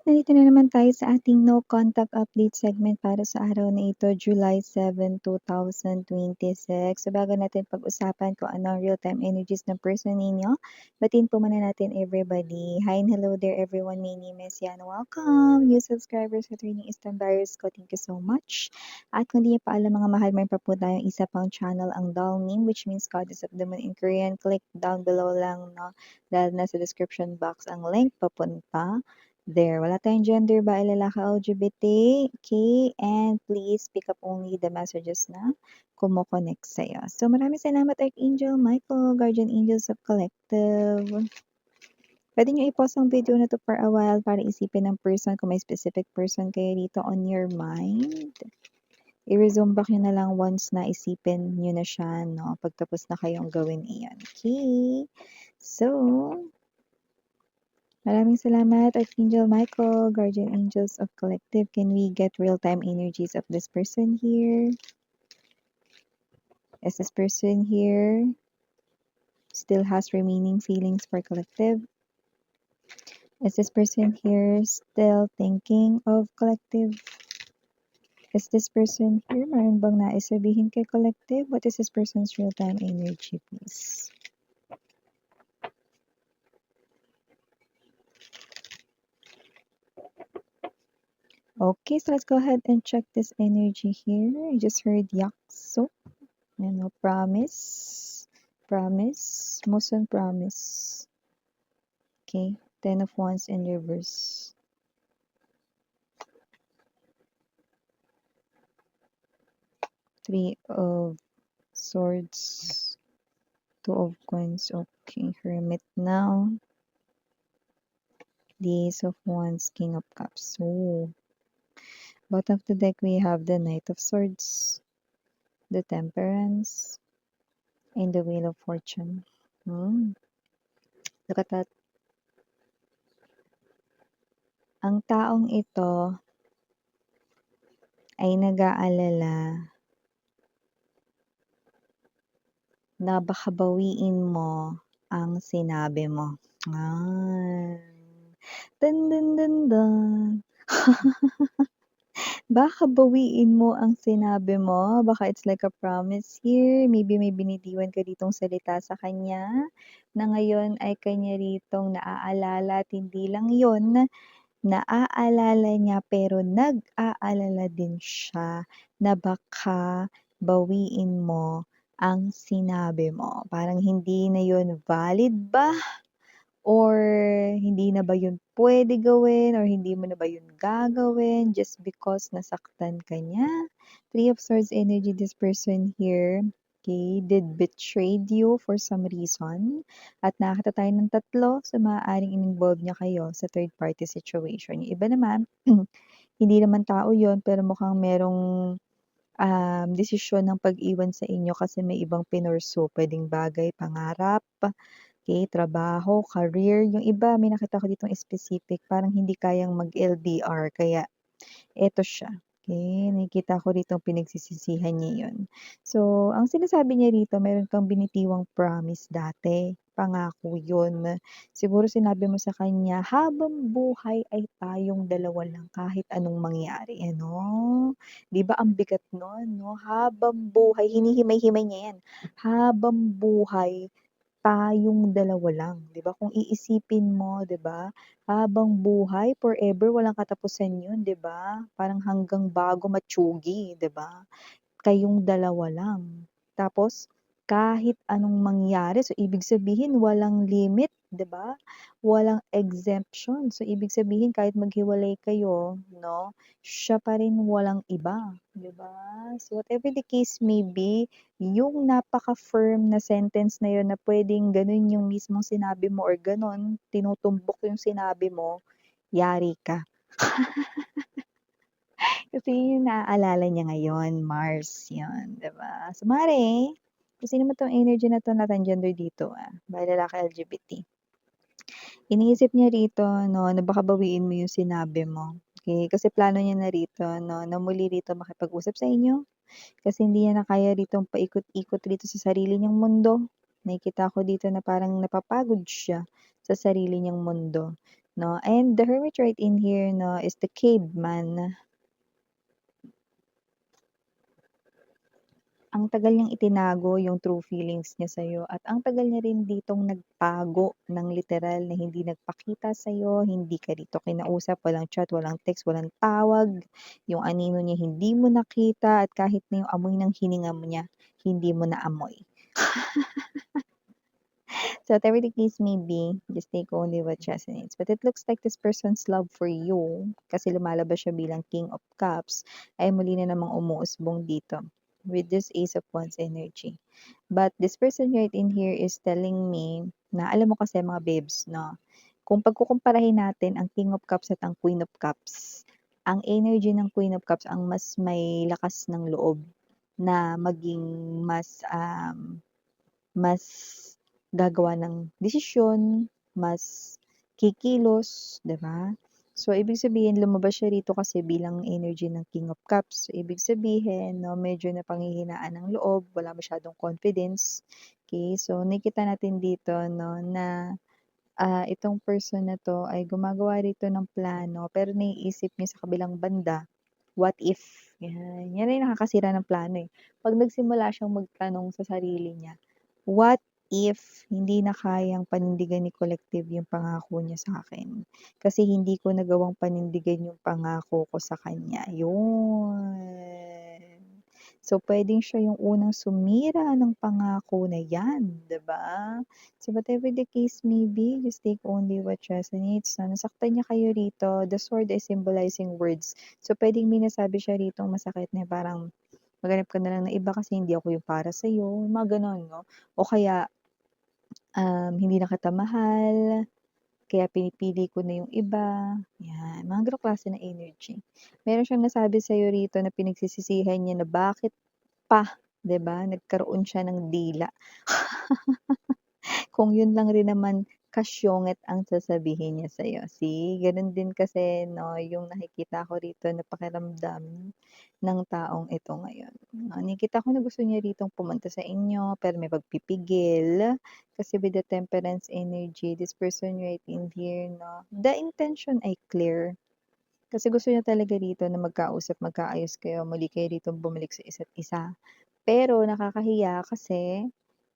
Nandito na naman tayo sa ating no contact update segment para sa araw na ito, July 7, 2026. So bago natin pag-usapan kung ano ang real-time energies ng person ninyo, batiin po muna natin everybody. Hi and hello there everyone, my name is Yan. Welcome! New subscribers at reading Eastern Barriers ko, thank you so much. At kung di niyo pa alam mga mahal, may pa po tayong isa pang channel, ang Doll Name, which means Goddess of the Moon in Korean. Click down below lang, no? Dahil nasa description box ang link papunta there. Wala tayong gender, bae, lalaki, LGBT, okay? And please pick up only the messages na kumo-connect sa'yo. So maraming salamat Archangel Michael, Guardian Angels of Collective. Pwede nyo i-pause ang video na to for a while para isipin ng person kung may specific person kayo dito on your mind. I-resume back nyo na lang once na isipin nyo na siya, no? Pagtapos na kayong gawin iyan. Okay? So, maraming salamat, Archangel Michael, Guardian Angels of Collective. Can we get real-time energies of this person here? Is this person here still has remaining feelings for Collective? Is this person here still thinking of Collective? Is this person here meron bang nais sabihin kay Collective? What is this person's real-time energy, please? Okay, so let's go ahead and check this energy here. I just heard Yakso. Ano, promise. Promise. Motion promise. Okay. 10 of Wands in reverse. Three of Swords. Two of Coins. Okay. Hermit now. The Ace of Wands. King of Cups. Oh. Bottom of the deck, we have the Knight of Swords, the Temperance, and the Wheel of Fortune. Look at that. Ang taong ito ay nag-aalala na baka bawiin mo ang sinabi mo. Dun, dun, dun, dun. Baka bawiin mo ang sinabi mo. Baka it's like a promise here. Maybe may binitiwan ka ditong salita sa kanya na ngayon ay kanya ritong naaalala at hindi lang yon naaalala niya pero nag-aalala din siya na baka bawiin mo ang sinabi mo. Parang hindi na yun valid ba? Or hindi na ba yun pwede gawin? Or hindi mo na ba yun gagawin just because nasaktan ka niya? Three of Swords energy, this person here, okay, did betrayed you for some reason. At nakakita tayo ng tatlo sa maaaring in-involve niya kayo sa third party situation. Yung iba naman, hindi naman tao yon pero mukhang merong desisyon ng pag-iwan sa inyo kasi may ibang pinursu, pwedeng bagay, pangarap, okay, trabaho, career. Yung iba, may nakita ko ditong specific, parang hindi kayang mag-LDR, kaya eto siya. Okay, nakikita ko rito pinagsisisihan niya yun. So, ang sinasabi niya rito, meron kang binitiwang promise dati. Pangako yun. Siguro sinabi mo sa kanya, habang buhay ay tayong dalawa lang kahit anong mangyari. Ano? Di ba ang bigat nun, no? Habang buhay, hinihimay-himay niya yan. Habang buhay, tayong dalawa lang, 'di ba? Kung iisipin mo, 'di ba? Habang buhay, forever, walang katapusan 'yun, 'di ba? Parang hanggang bago matsugi, 'di ba? Kayong dalawa lang. Tapos kahit anong mangyari, so ibig sabihin walang limit, 'di ba? Walang exemption. So ibig sabihin kahit maghiwalay kayo, no, siya pa rin walang iba, 'di ba? So whatever the case may be, yung napaka-firm na sentence na yun na pwedeng ganun yung mismong sinabi mo or ganun, tinutumbok yung sinabi mo, yari ka. Kasi yun yung naaalala niya ngayon, Mars, yun, 'di ba? So mare, kung sino man 'tong energy na 'to na transgender dito, babae, lalaki, LGBT. Iniisip niya rito, no, na baka bawiin mo yung sinabi mo. Okay? Kasi plano niya na rito, no, na muli rito makipag-usap sa inyo. Kasi hindi niya na kaya ritong paikot-ikot rito sa sarili niyang mundo. Nakikita ko dito na parang napapagod siya sa sarili niyang mundo. no? And the Hermit right in here, no, is the caveman. Ang tagal niyang itinago yung true feelings niya sa'yo at ang tagal niya rin ditong nagpago ng literal na hindi nagpakita sa'yo, hindi ka dito kinausap, walang chat, walang text, walang tawag, yung anino niya hindi mo nakita at kahit na yung amoy ng hininga mo niya, hindi mo naamoy. So whatever the case may be, just take only what resonates. But it looks like this person's love for you, kasi lumalabas siya bilang King of Cups, ay muli na namang umuusbong dito with this Ace of Wands energy. But this person right in here is telling me na, alam mo kasi mga babes, no? Kung pagkukumparahin natin ang King of Cups at ang Queen of Cups, ang energy ng Queen of Cups ang mas may lakas ng loob na maging mas gagawa ng desisyon, mas kikilos, 'di ba? So, ibig sabihin lumabas siya rito kasi bilang energy ng King of Cups. So, ibig sabihin, 'no, medyo napanghihinaan ng loob, wala masyadong confidence. Okay, so nakita natin dito, 'no, na itong person na 'to ay gumagawa rito ng plano pero naiisip niya sa kabilang banda, what if? Yan, yan ay nakakasira ng plano, eh. 'Pag nagsimula siyang magtanong sa sarili niya, what if hindi na kayang panindigan ni collective yung pangako niya sa akin? Kasi hindi ko nagawang panindigan yung pangako ko sa kanya, yun. So, puwedeng siya yung unang sumira ng pangako na yan, 'di ba? So, whatever the case may be, just take only what resonates. Na nasaktan niya kayo rito, the sword is symbolizing words. So, puwedeng may nasabi siya ritong masakit na parang, "Maghanap ka na lang ng iba kasi hindi ako yung para sa'yo." Mga gano'n, 'no? O kaya, "Hindi na kita mahal, kaya pinipili ko na yung iba." 'Yan, mga gano'ng klase ng energy. Meron siyang nasabi sa'yo rito na pinagsisisihan niya na bakit pa, 'di ba, nagkaroon siya ng dila. Kung yun lang rin naman kasyonget ang sasabihin niya sa'yo. See, gano'n din kasi 'no, yung nakikita ko rito na pakiramdam ng taong ito ngayon. Nakikita ko na gusto niya ritong pumunta sa inyo pero may pagpipigil. Kasi with the temperance energy, this person right in here 'no, the intention ay clear. Kasi gusto niya talaga rito na magkausap, magkaayos kayo, muli kayo ritong bumalik sa isa't isa. Pero nakakahiya kasi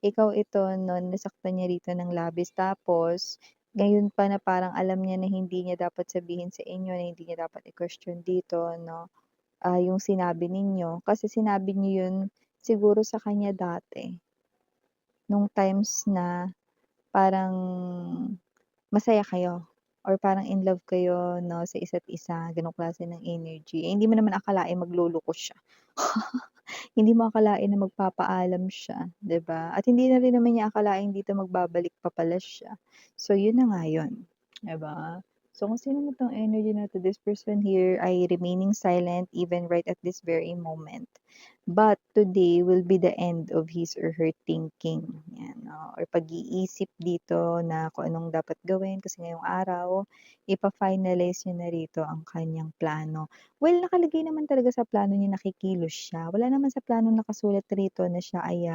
ikaw ito 'no, nasaktan niya rito ng labis tapos ngayon pa na parang alam niya na hindi niya dapat sabihin sa inyo, na hindi niya dapat i-question dito 'no, yung sinabi ninyo. Kasi sinabi niyo yun siguro sa kanya dati, nung times na parang masaya kayo or parang in love kayo 'no, sa isa't isa, gano'ng klase ng energy. Eh, hindi mo naman akalaing magluloko siya. Hindi mo akalain na magpapaalam siya, 'di ba? At hindi na rin naman niya akalaing dito magbabalik pa pala siya. So, yun na nga yun, 'di ba? So, kung sino man 'tong energy na 'to, this person here ay remaining silent even right at this very moment. But today will be the end of his or her thinking, 'yan, or pag-iisip dito na kung anong dapat gawin kasi ngayong araw ifa-finalize niya na rito ang kanyang plano. Well, nakalagay naman talaga sa plano niya na kikilos siya. Wala naman sa plano nakasulat rito na siya ay,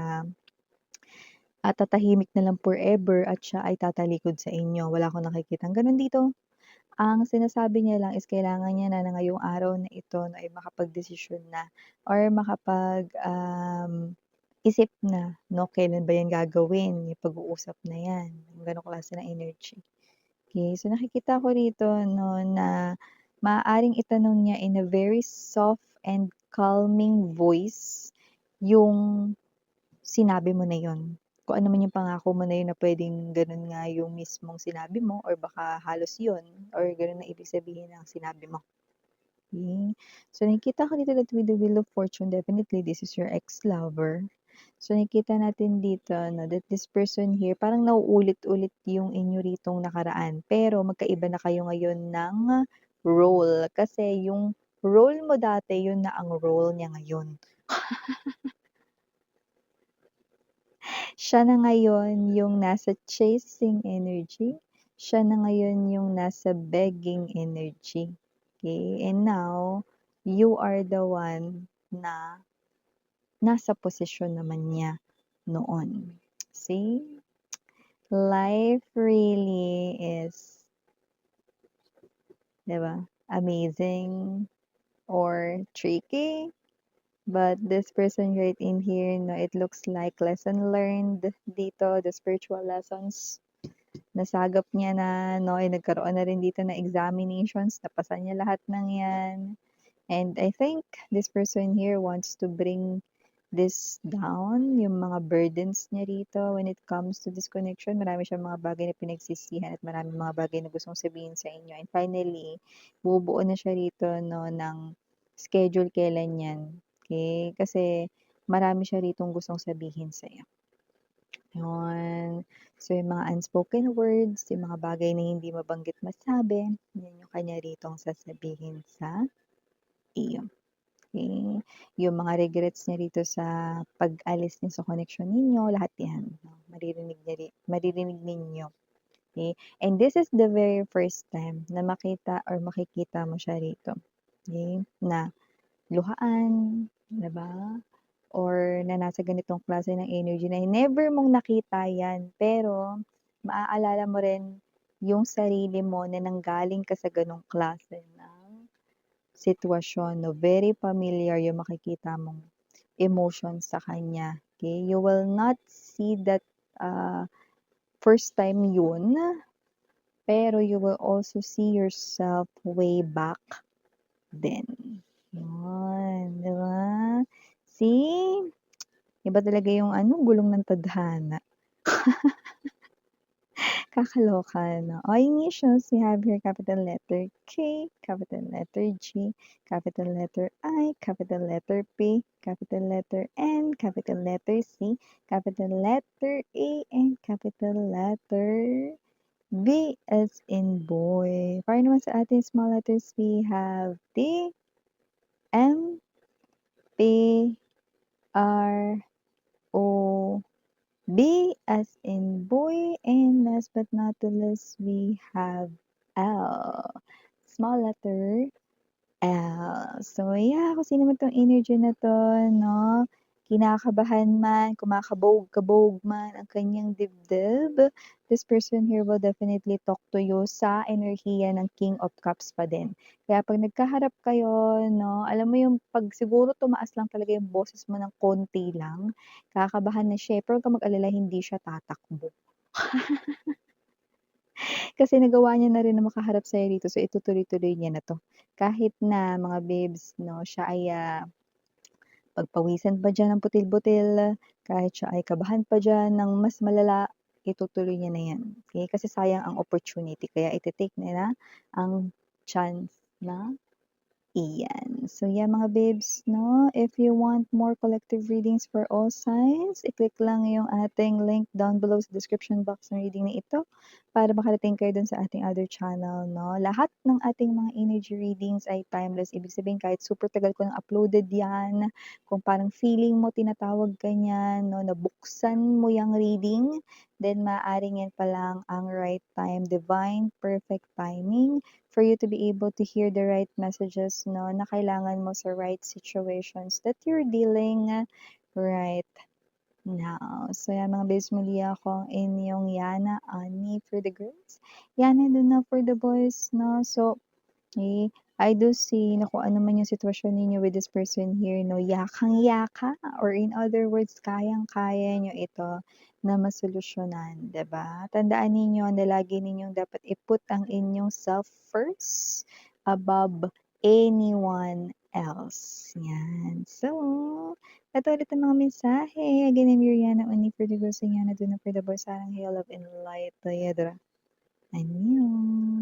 tatahimik na lang forever at siya ay tatalikod sa inyo. Wala akong nakikitang gano'n dito. Ang sinasabi niya lang is kailangan niya na ngayong araw na ito 'no, ay makapagdesisyon na or isip na 'no, kailan ba 'yan gagawin, yung pag-uusap na 'yan, yung gano'ng klase ng energy. Okay, so nakikita ko rito 'no, na maaaring itanong niya in a very soft and calming voice yung sinabi mo na yun. Kung ano man yung pangako mo na yun na puwedeng gano'n nga yung mismong sinabi mo or baka halos yun or gano'n na ibig sabihin ng sinabi mo. Okay. So nakikita ko dito that with the Wheel of Fortune, definitely this is your ex-lover. So nakikita natin dito 'no, that this person here parang nauulit-ulit yung inyo ritong nakaraan, pero magkaiba na kayo ngayon ng role. Kasi yung role mo dati, yun na ang role niya ngayon. Siya na ngayon yung nasa chasing energy, siya na ngayon yung nasa begging energy, okay. And now, you are the one na nasa posisyon naman niya noon. See? Life really is 'di ba? Amazing or tricky. But this person right in here, no, it looks like lesson learned dito, the spiritual lessons. Nasagap niya na, no, nagkaroon na rin dito ng examinations, napasa niya lahat ng yan. And I think this person here wants to bring this down, yung mga burdens niya rito when it comes to this connection. Marami siyang mga bagay na pinagsisihan at maraming mga bagay na gustong sabihin sa inyo. And finally, bubuo na siya rito, no, ng schedule kailan yan. Okay? Kasi marami siya ritong gustong sabihin sa iyo. Yun. So, yung mga unspoken words, yung mga bagay na hindi mabanggit masabi, yan yung kanya ritong sasabihin sa iyo. Okay? Yung mga regrets niya rito sa pag-alis niya sa connection ninyo, lahat yan. No? Maririnig ninyo. Okay? And this is the very first time na makita or makikita mo siya rito. Okay? Na luhaan, diba? Or na nasa ganitong klase ng energy na never mong nakita yan. Pero, maaalala mo rin yung sarili mo na nanggaling ka sa ganong klase ng sitwasyon, no? Very familiar yung makikita mong emotion sa kanya. Okay? You will not see that first time yun, pero you will also see yourself way back then. Yun, di ba? See? Iba talaga yung gulong ng tadhana. Kakaloka, no? All initials, we have here capital letter K, capital letter G, capital letter I, capital letter P, capital letter N, capital letter C, capital letter A, and capital letter B as in boy. Para naman sa ating small letters, we have D, M, P, R, O, B as in boy, and last but not the least, we have L. Small letter L. So, yeah, kung sino man tong energy na to, no? Kinakabahan man, kumakabog-kabog man ang kanyang dibdib, this person here will definitely talk to you sa enerhiya ng King of Cups pa din. Kaya pag nagkaharap kayo, no, alam mo yung pag siguro tumaas lang talaga yung boses mo ng konti lang, kakabahan na siya, pero huwag kang mag-alala, hindi siya tatakbo. Kasi nagawa niya na rin na makaharap sa'yo dito, so itutuloy-tuloy niya na 'to. Kahit na mga babes 'no, siya ay, pagpawisan pa diyan ng butil-butil, kahit siya ay kabahan pa diyan ng mas malala, itutuloy niya na 'yan, okey? Kasi sayang ang opportunity kaya ite-take niya na ang chance na iyan. So yeah, mga babes, no? If you want more collective readings for all signs, i-click lang yung ating link down below sa description box ng reading na ito para makarating kayo dun sa ating other channel, no? Lahat ng ating mga energy readings ay timeless. Ibig sabihin, kahit super tagal ko nang uploaded yan, kung parang feeling mo tinatawag ka niyan, no? Nabuksan mo yung reading, then maaaring yan pa lang ang right time, divine, perfect timing for you to be able to hear the right messages, no, na kailangan mo sa right situations that you're dealing right now. So, yan mga babes, muli ako ang inyong Yana, Ani for the girls. Yana din na for the boys, no? So, eh, I do see na kung ano man yung sitwasyon ninyo with this person here, no, yakang-yaka, or in other words, kayang-kaya nyo ito na masolusyonan, 'di ba? Tandaan ninyo na lagi ninyong dapat i-put ang inyong self first above anyone else. Yan. So, ito ulit ang mga mensahe. Again, I'm Yuriana, only for the girls, and Yana, do not for the boys. Sarang hail, love, and light. Tayadra. Annyeong.